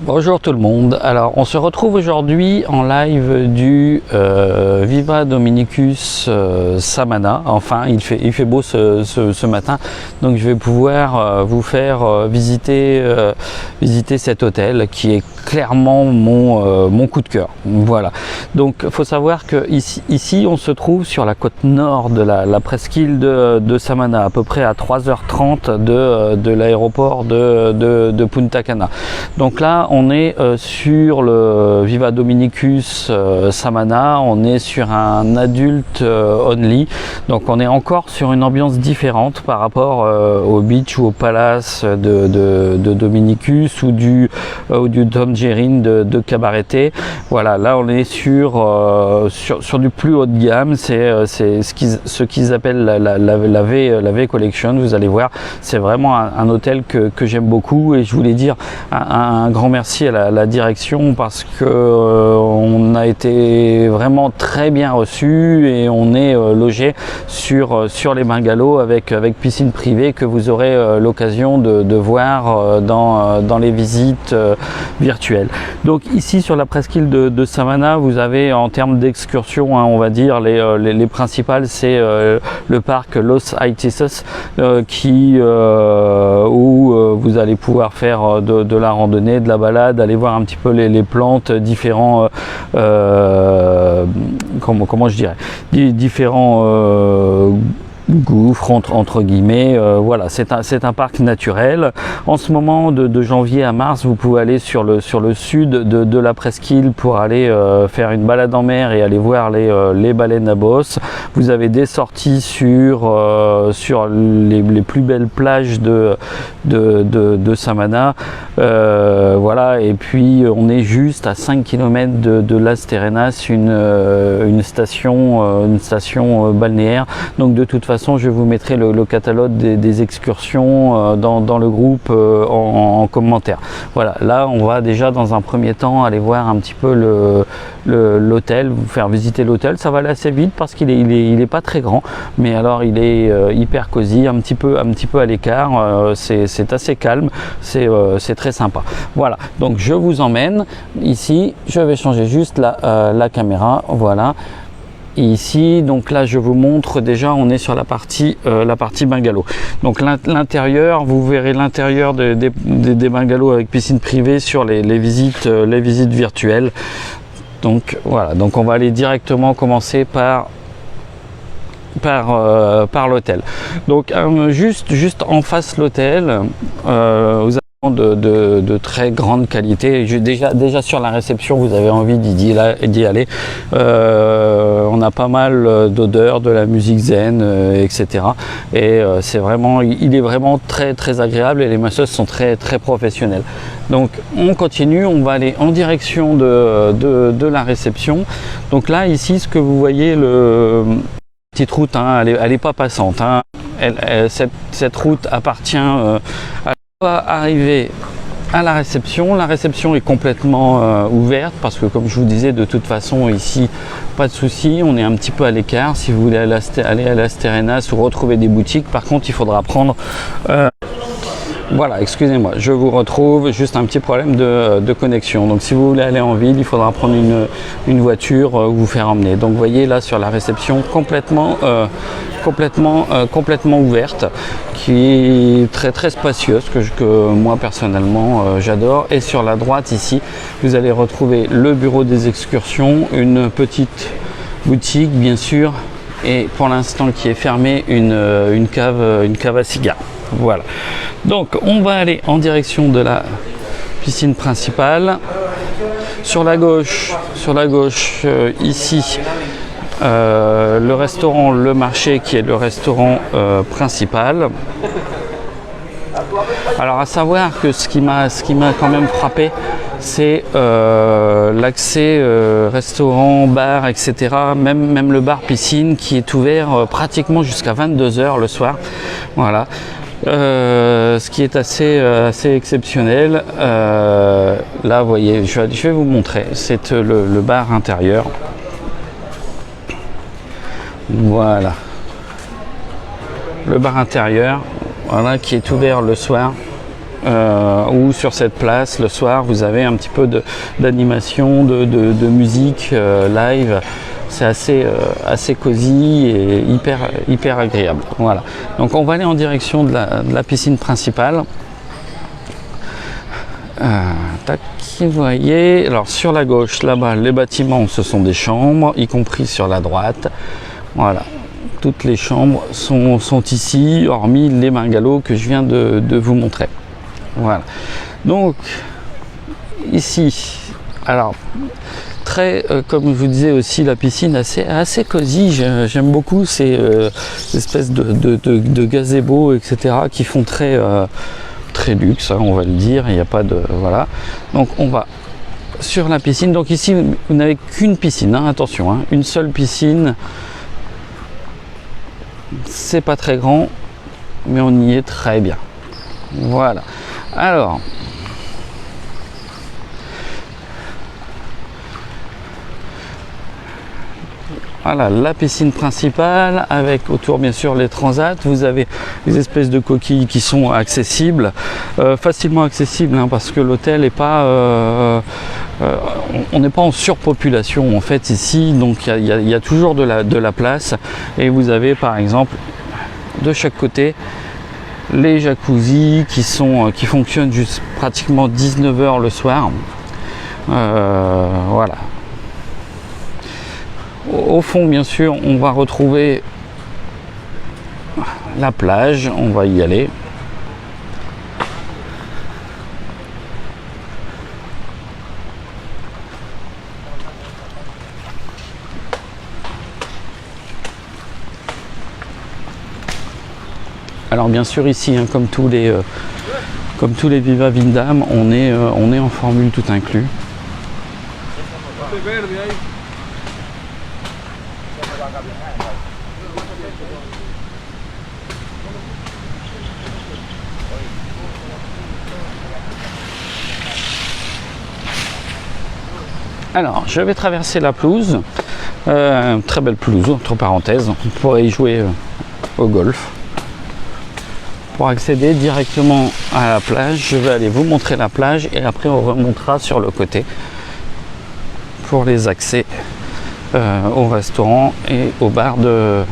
Bonjour tout le monde. Alors on se retrouve aujourd'hui en live du Viva Dominicus Samana. Enfin il fait beau ce matin, donc je vais pouvoir vous faire visiter cet hôtel qui est clairement mon coup de cœur. Voilà, donc il faut savoir que ici on se trouve sur la côte nord de la presqu'île de Samana, à peu près à 3h30 de l'aéroport de Punta Cana. Donc là on est sur le Viva Dominicus Samana, on est sur un adulte only, donc on est encore sur une ambiance différente par rapport au beach ou au palace de Dominicus ou du Tom Jerrin de Cabarete. Voilà, là on est sur du plus haut de gamme, c'est ce qu'ils appellent la V Collection. Vous allez voir, c'est vraiment un hôtel que j'aime beaucoup, et je voulais dire un grand merci à la direction parce que on a été vraiment très bien reçu et on est logé sur les bungalows avec piscine privée que vous aurez l'occasion de voir dans les visites virtuelles. Donc ici sur la presqu'île de Samana, vous avez en termes d'excursions, on va dire les principales, c'est le parc Los Aitices où vous allez pouvoir faire de la randonnée, de la balade, aller voir un petit peu les plantes, différents comment je dirais, différents gouffres entre guillemets. Voilà, c'est un parc naturel. En ce moment de janvier à mars, vous pouvez aller sur le sud de la presqu'île pour aller faire une balade en mer et aller voir les baleines à bosse. Vous avez des sorties sur les plus belles plages de Samana. Voilà, et puis on est juste à 5 km de Las Terrenas, une station balnéaire. Donc de toute façon, je vous mettrai le catalogue des excursions dans le groupe en commentaire. Voilà, là on va déjà dans un premier temps aller voir un petit peu l'hôtel, vous faire visiter l'hôtel. Ça va aller assez vite parce qu'il est pas très grand, mais alors il est hyper cosy, un petit peu à l'écart. C'est assez calme, c'est très sympa. Voilà, donc je vous emmène ici. Je vais changer juste la caméra. Voilà. Et ici, donc là, je vous montre déjà, on est sur la partie bungalow. Donc l'intérieur, vous verrez l'intérieur des bungalows avec piscine privée sur les visites virtuelles. Donc voilà, donc on va aller directement commencer par l'hôtel. Donc juste en face l'hôtel, vous de très grande qualité. Déjà sur la réception, vous avez envie d'y aller. On a pas mal d'odeurs, de la musique zen, etc. Et c'est vraiment, il est vraiment très très agréable, et les masseuses sont très très professionnelles. Donc on continue, on va aller en direction de la réception. Donc là ici, ce que vous voyez, petite route, hein, elle est pas passante, hein. Cette route appartient arriver à la réception. La réception est complètement ouverte parce que, comme je vous disais, de toute façon ici pas de souci, on est un petit peu à l'écart. Si vous voulez aller à Las Terrenas ou retrouver des boutiques, par contre il faudra prendre voilà, excusez-moi, je vous retrouve, juste un petit problème de connexion. Donc si vous voulez aller en ville, il faudra prendre une voiture ou vous faire emmener. Donc vous voyez là sur la réception complètement ouverte, qui est très très spacieuse, que moi personnellement j'adore. Et sur la droite ici, vous allez retrouver le bureau des excursions, une petite boutique bien sûr, et pour l'instant qui est fermée, une cave à cigares. Voilà, donc on va aller en direction de la piscine principale. Sur la gauche ici, le restaurant Le Marché, qui est le restaurant principal. Alors à savoir que ce qui m'a quand même frappé, c'est l'accès restaurant, bar, etc. Même le bar piscine qui est ouvert pratiquement jusqu'à 22h le soir. Voilà. Ce qui est assez exceptionnel. Là vous voyez, je vais vous montrer, c'est le bar intérieur. Voilà, le bar intérieur, voilà, qui est ouvert le soir. où sur cette place, le soir, vous avez un petit peu d'animation, de musique live. C'est assez cosy et hyper agréable. Voilà. Donc on va aller en direction de la piscine principale. Tac, vous voyez, alors sur la gauche, là-bas, les bâtiments, ce sont des chambres, y compris sur la droite. Voilà, toutes les chambres sont ici, hormis les bungalows que je viens de vous montrer. Voilà, donc ici, alors très, comme je vous disais aussi, la piscine assez cosy. J'aime beaucoup ces espèces de gazebos, etc., qui font très luxe, hein, on va le dire. Il n'y a pas de voilà. Donc on va sur la piscine. Donc ici vous n'avez qu'une piscine, hein, attention, hein, une seule piscine. C'est pas très grand, mais on y est très bien. Voilà. Alors. Voilà la piscine principale avec autour bien sûr les transats. Vous avez des espèces de coquilles qui sont accessibles, facilement accessibles, hein, parce que l'hôtel n'est pas, on n'est pas en surpopulation en fait ici, donc il y a toujours de la place et vous avez par exemple de chaque côté les jacuzzis qui fonctionnent jusqu'à pratiquement 19h le soir. Voilà. Au fond, bien sûr, on va retrouver la plage, on va y aller. Alors bien sûr ici, hein, comme tous les Viva Windham, on est en formule tout inclus. Alors, je vais traverser la pelouse, très belle pelouse, entre parenthèses, on pourrait y jouer au golf. Pour accéder directement à la plage, je vais aller vous montrer la plage et après on remontera sur le côté pour les accès au restaurant et au bar de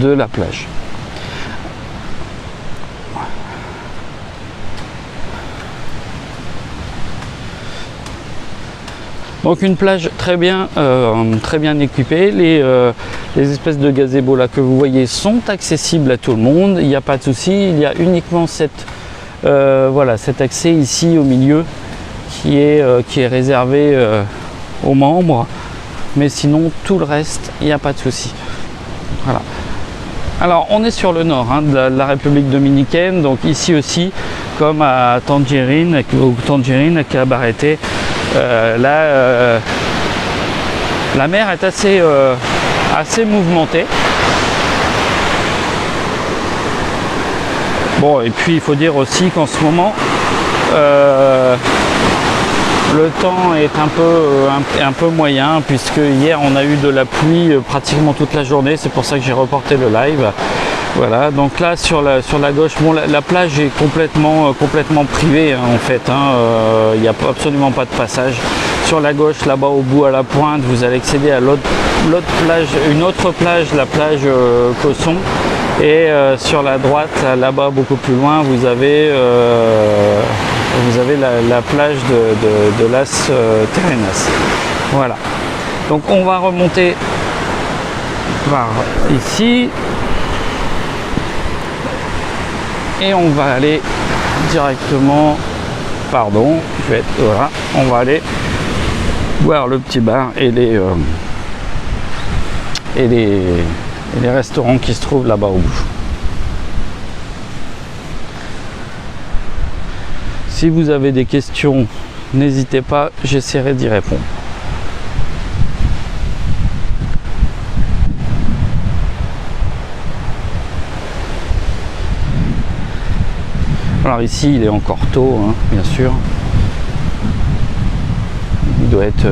la plage. Donc une plage très bien équipée. Les espèces de gazebos là que vous voyez sont accessibles à tout le monde. Il n'y a pas de souci. Il y a uniquement cet accès ici au milieu qui est réservé aux membres. Mais sinon tout le reste, il n'y a pas de souci. Voilà. Alors on est sur le nord, hein, de la République dominicaine. Donc ici aussi, comme à Tangerine, à Cabarete. La mer est assez mouvementée. Bon, et puis il faut dire aussi qu'en ce moment le temps est un peu moyen, puisque hier on a eu de la pluie pratiquement toute la journée. C'est pour ça que j'ai reporté le live. Voilà, donc là sur la gauche, bon, la plage est complètement privée, hein, en fait, hein, il n'y a absolument pas de passage. Sur la gauche, là-bas au bout à la pointe, vous allez accéder à l'autre plage, une autre plage, la plage Cosson. Et sur la droite, là-bas beaucoup plus loin, vous avez la plage de Las Terrenas. Voilà, donc on va remonter par ici. Et on va aller directement, voilà, on va aller voir le petit bar et les restaurants qui se trouvent là-bas au bout. Si vous avez des questions, n'hésitez pas, j'essaierai d'y répondre. Alors ici il est encore tôt, hein, bien sûr. Il doit être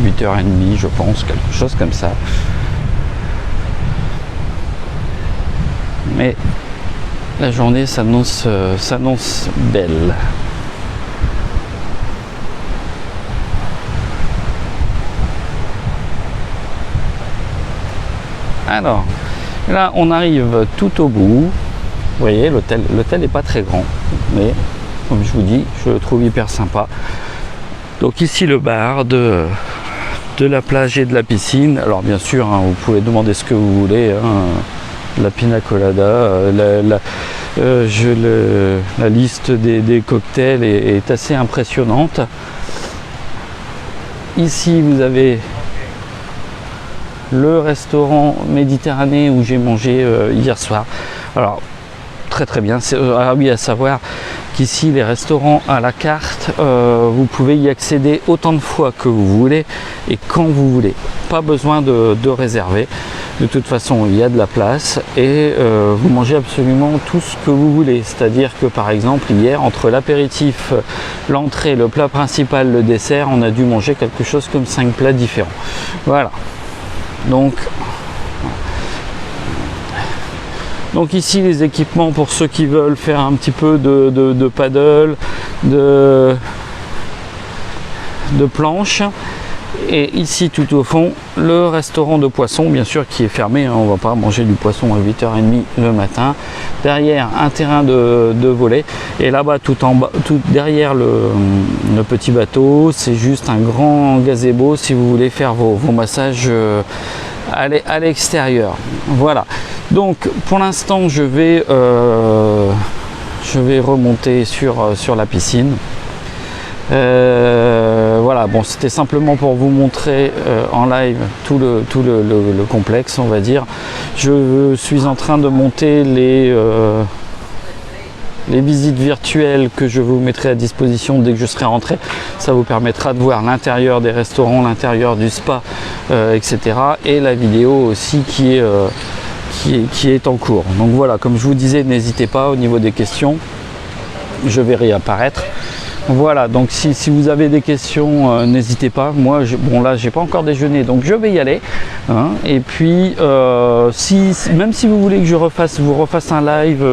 8h30 je pense, quelque chose comme ça. Mais la journée s'annonce belle. Alors, là, on arrive tout au bout. Vous voyez, l'hôtel n'est pas très grand, mais comme je vous dis, je le trouve hyper sympa. Donc ici, le bar de la plage et de la piscine. Alors bien sûr, hein, vous pouvez demander ce que vous voulez. Hein, la pina colada, la liste des cocktails est assez impressionnante. Ici, vous avez le restaurant méditerranéen où j'ai mangé hier soir. Alors très bien. Ah oui, à savoir qu'ici les restaurants à la carte, vous pouvez y accéder autant de fois que vous voulez et quand vous voulez. Pas besoin de réserver. De toute façon, il y a de la place et vous mangez absolument tout ce que vous voulez. C'est-à-dire que par exemple hier, entre l'apéritif, l'entrée, le plat principal, le dessert, on a dû manger quelque chose comme 5 plats différents. Voilà. Donc ici les équipements pour ceux qui veulent faire un petit peu de paddle, de planche. Et ici tout au fond, le restaurant de poisson, bien sûr qui est fermé, hein, on ne va pas manger du poisson à 8h30 le matin. Derrière, un terrain de volley. Et là-bas, tout en bas, tout derrière le petit bateau, c'est juste un grand gazebo si vous voulez faire vos massages à l'extérieur. Voilà. Donc pour l'instant, je vais remonter sur la piscine. Voilà, bon, c'était simplement pour vous montrer en live tout le complexe, on va dire. Je suis en train de monter les visites virtuelles que je vous mettrai à disposition dès que je serai rentré. Ça vous permettra de voir l'intérieur des restaurants, l'intérieur du spa, etc. Et la vidéo aussi qui est en cours. Donc voilà, comme je vous disais, n'hésitez pas au niveau des questions, je vais réapparaître. Voilà, donc si vous avez des questions, n'hésitez pas. Moi, bon là, j'ai pas encore déjeuné, donc je vais y aller. Hein. Et puis, même si vous voulez que je vous refasse un live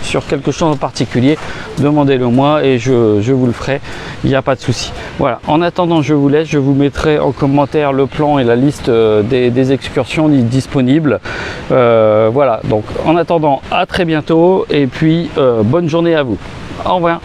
sur quelque chose en particulier, demandez-le moi et je vous le ferai. Il n'y a pas de souci. Voilà. En attendant, je vous laisse. Je vous mettrai en commentaire le plan et la liste des excursions disponibles. Voilà. Donc, en attendant, à très bientôt et puis bonne journée à vous. Au revoir.